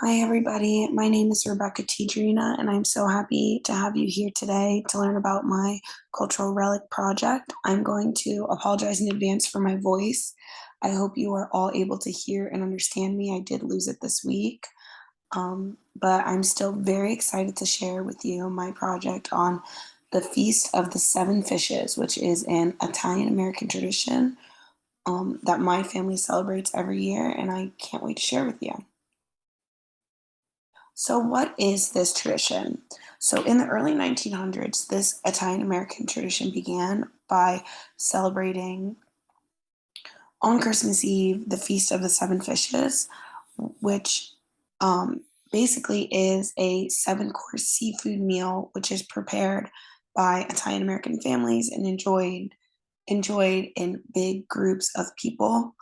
Hi, everybody. My name is Rebecca Tidrina, and I'm so happy to have you here today to learn about my cultural relic project. I'm going to apologize in advance for my voice. I hope you are all able to hear and understand me. I did lose it this week, but I'm still very excited to share with you my project on the Feast of the Seven Fishes, which is an Italian American tradition that my family celebrates every year, and I can't wait to share with you. So, what is this tradition? So, in the early 1900s, this Italian American tradition began by celebrating on Christmas Eve the Feast of the Seven Fishes, which um, basically is a seven-course seafood meal, which is prepared by Italian American families and enjoyed in big groups of people,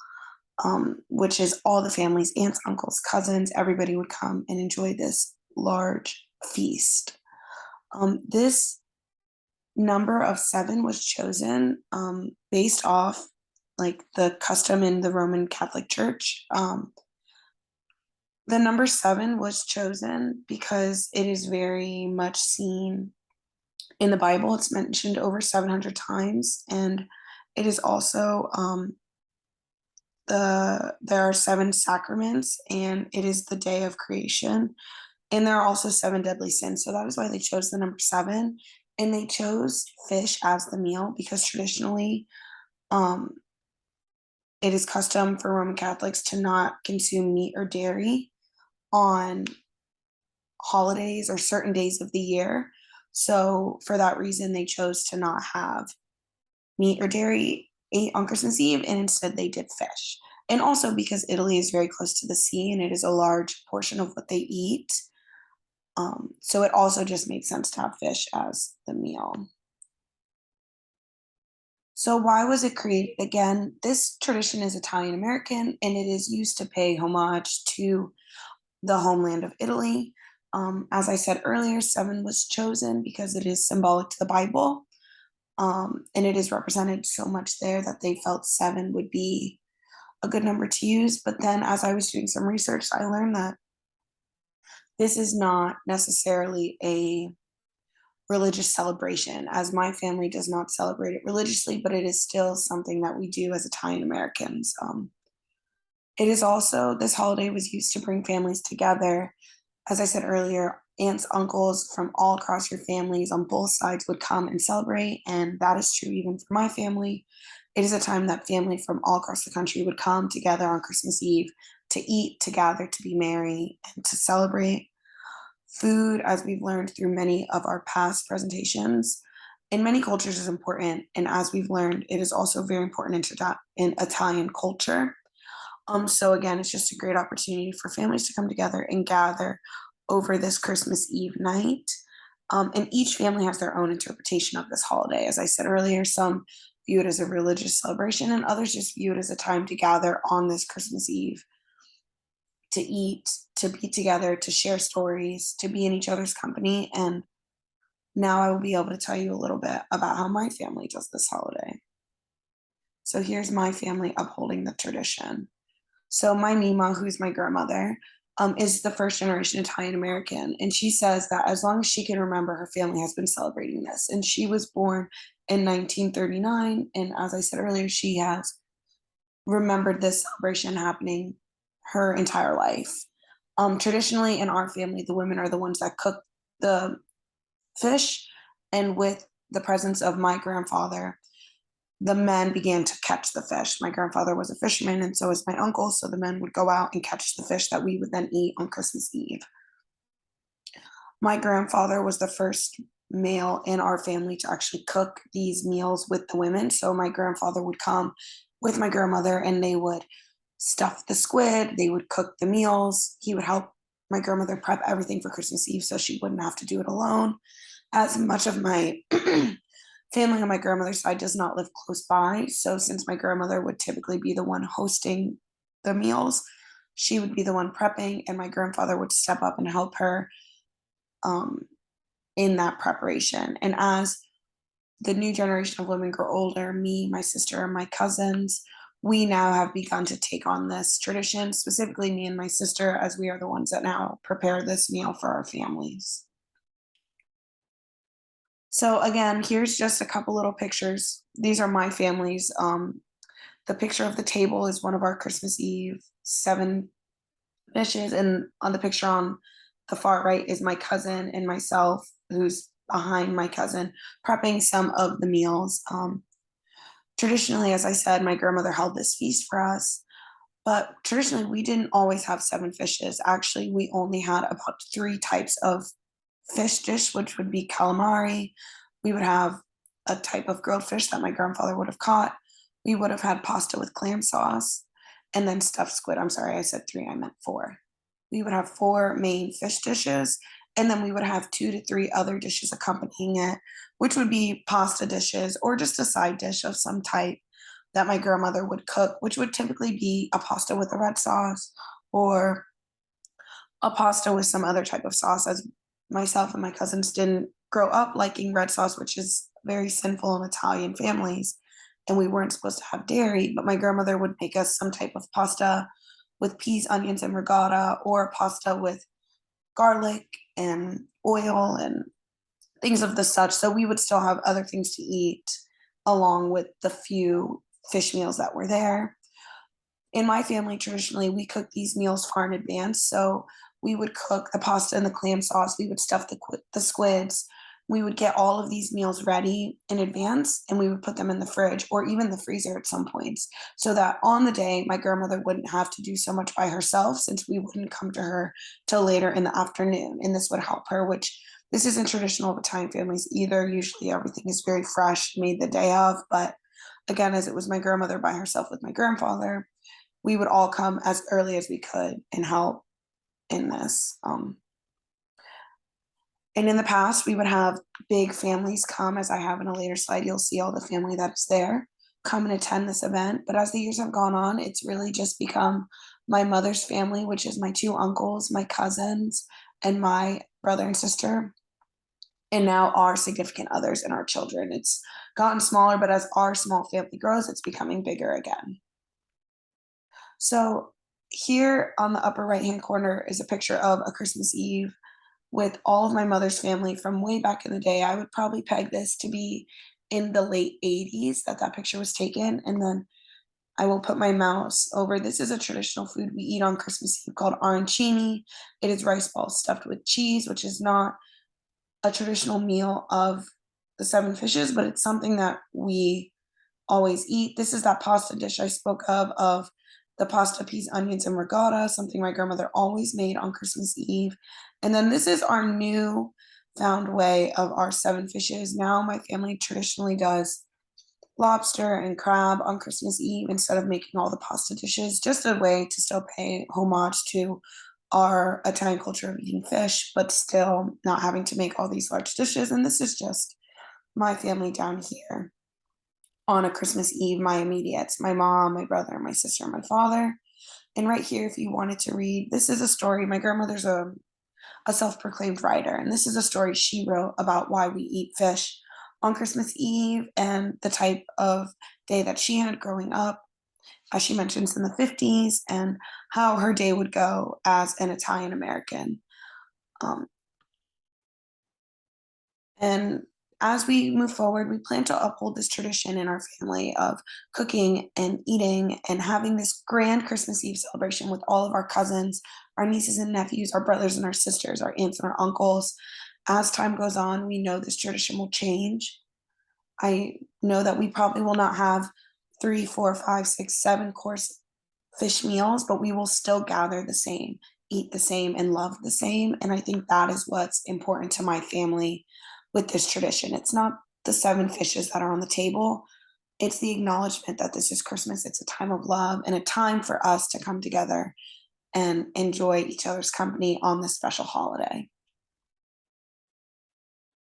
which is all the families, aunts, uncles, cousins, everybody would come and enjoy this large feast. This number of seven was chosen based off like the custom in the Roman Catholic Church. The number seven was chosen because it is very much seen in the Bible. It's mentioned over 700 times, and it is also there are seven sacraments, and it is the day of creation, and there are also seven deadly sins. So that is why they chose the number seven, and they chose fish as the meal because traditionally, um, it is custom for Roman Catholics to not consume meat or dairy on holidays or certain days of the year. So for that reason, they chose to not have meat or dairy ate on Christmas Eve, and instead they did fish. And also because Italy is very close to the sea and it is a large portion of what they eat. So it also just made sense to have fish as the meal. So why was it created? Again, this tradition is Italian American and it is used to pay homage to the homeland of Italy. As I said earlier, seven was chosen because it is symbolic to the Bible. And it is represented so much there that they felt seven would be a good number to use. But then, as I was doing some research, I learned that this is not necessarily a religious celebration, as my family does not celebrate it religiously, but it is still something that we do as Italian Americans. It is also, this holiday was used to bring families together. As I said earlier, aunts, uncles from all across your families on both sides would come and celebrate, and that is true even for my family. It is a time that family from all across the country would come together on Christmas Eve to eat, to gather, to be merry, and to celebrate. Food, as we've learned through many of our past presentations, in many cultures is important, and as we've learned, it is also very important in Italian culture. So again, it's just a great opportunity for families to come together and gather over this Christmas Eve night. And each family has their own interpretation of this holiday. As I said earlier, some view it as a religious celebration, and others just view it as a time to gather on this Christmas Eve to eat, to be together, to share stories, to be in each other's company. And now I will be able to tell you a little bit about how my family does this holiday. So here's my family upholding the tradition. So my Mima, who's my grandmother, is the first generation Italian American, and she says that as long as she can remember, her family has been celebrating this. And she was born in 1939, and as I said earlier, she has remembered this celebration happening her entire life. Traditionally, in our family, the women are the ones that cook the fish, and with the presence of my grandfather, the men began to catch the fish. My grandfather was a fisherman, and so was my uncle. So the men would go out and catch the fish that we would then eat on Christmas Eve. My grandfather was the first male in our family to actually cook these meals with the women. So my grandfather would come with my grandmother and they would stuff the squid, they would cook the meals. He would help my grandmother prep everything for Christmas Eve so she wouldn't have to do it alone. As much of my family on my grandmother's side does not live close by. So since my grandmother would typically be the one hosting the meals, she would be the one prepping, and my grandfather would step up and help her um, in that preparation. And as the new generation of women grow older, me, my sister, and my cousins, we now have begun to take on this tradition, specifically me and my sister, as we are the ones that now prepare this meal for our families. So again, here's just a couple little pictures. These are my family's. The picture of the table is one of our Christmas Eve 7 dishes, and on the picture on the far right is my cousin and myself, who's behind my cousin, prepping some of the meals. Traditionally, as I said, my grandmother held this feast for us, but traditionally, we didn't always have 7 fishes. Actually, we only had about 3 types of fish dish, which would be calamari. We would have a type of grilled fish that my grandfather would have caught. We would have had pasta with clam sauce and then stuffed squid. I'm sorry, I said 3, I meant 4. We would have 4 main fish dishes, and then we would have 2 to 3 other dishes accompanying it, which would be pasta dishes or just a side dish of some type that my grandmother would cook, which would typically be a pasta with a red sauce or a pasta with some other type of sauce, as myself and my cousins didn't grow up liking red sauce, which is very sinful in Italian families. And we weren't supposed to have dairy, but my grandmother would make us some type of pasta with peas, onions, and ricotta, or pasta with garlic and oil and things of the such. So we would still have other things to eat along with the few fish meals that were there. In my family, traditionally, we cook these meals far in advance. So we would cook the pasta and the clam sauce. We would stuff the squids. We would get all of these meals ready in advance, and we would put them in the fridge or even the freezer at some points, so that on the day my grandmother wouldn't have to do so much by herself, since we wouldn't come to her till later in the afternoon. And this would help her, which this isn't traditional of Italian families either. Usually everything is very fresh, made the day of. But again, as it was my grandmother by herself with my grandfather, we would all come as early as we could and help in this. And in the past, we would have big families come. As I have in a later slide, you'll see all the family that is there come and attend this event. But as the years have gone on, it's really just become my mother's family, which is my 2 uncles, my cousins, and my brother and sister, and now our significant others and our children. It's gotten smaller, but as our small family grows, it's becoming bigger again. So here on the upper right-hand corner is a picture of a Christmas Eve with all of my mother's family from way back in the day. I would probably peg this to be in the late 80s that that picture was taken. And then I will put my mouse over. This is a traditional food we eat on Christmas Eve called arancini. It is rice balls stuffed with cheese, which is not a traditional meal of the 7 fishes, but it's something that we always eat. This is that pasta dish I spoke of the pasta, peas, onions, and ricotta, something my grandmother always made on Christmas Eve. And then this is our new found way of our 7 fishes. Now my family traditionally does lobster and crab on Christmas Eve instead of making all the pasta dishes, just a way to still pay homage to our Italian culture of eating fish, but still not having to make all these large dishes. And this is just my family down here on a Christmas Eve, my immediates, my mom, my brother, my sister, and my father. And right here, if you wanted to read, this is a story. My grandmother's a self-proclaimed writer, and this is a story she wrote about why we eat fish on Christmas Eve and the type of day that she had growing up, as she mentions in the 50s, and how her day would go as an Italian American. Um, and as we move forward, we plan to uphold this tradition in our family of cooking and eating and having this grand Christmas Eve celebration with all of our cousins, our nieces and nephews, our brothers and our sisters, our aunts and our uncles. As time goes on, we know this tradition will change. I know that we probably will not have 3, 4, 5, 6, 7 course fish meals, but we will still gather the same, eat the same, and love the same. And I think that is what's important to my family with this tradition. It's not the 7 fishes that are on the table, it's the acknowledgement that this is Christmas. It's a time of love and a time for us to come together and enjoy each other's company on this special holiday.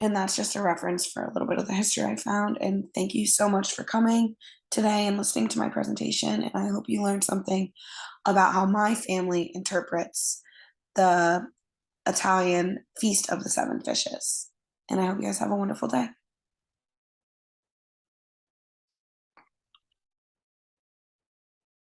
And that's just a reference for a little bit of the history I found. And thank you so much for coming today and listening to my presentation. And I hope you learned something about how my family interprets the Italian Feast of the 7 Fishes. And I hope you guys have a wonderful day.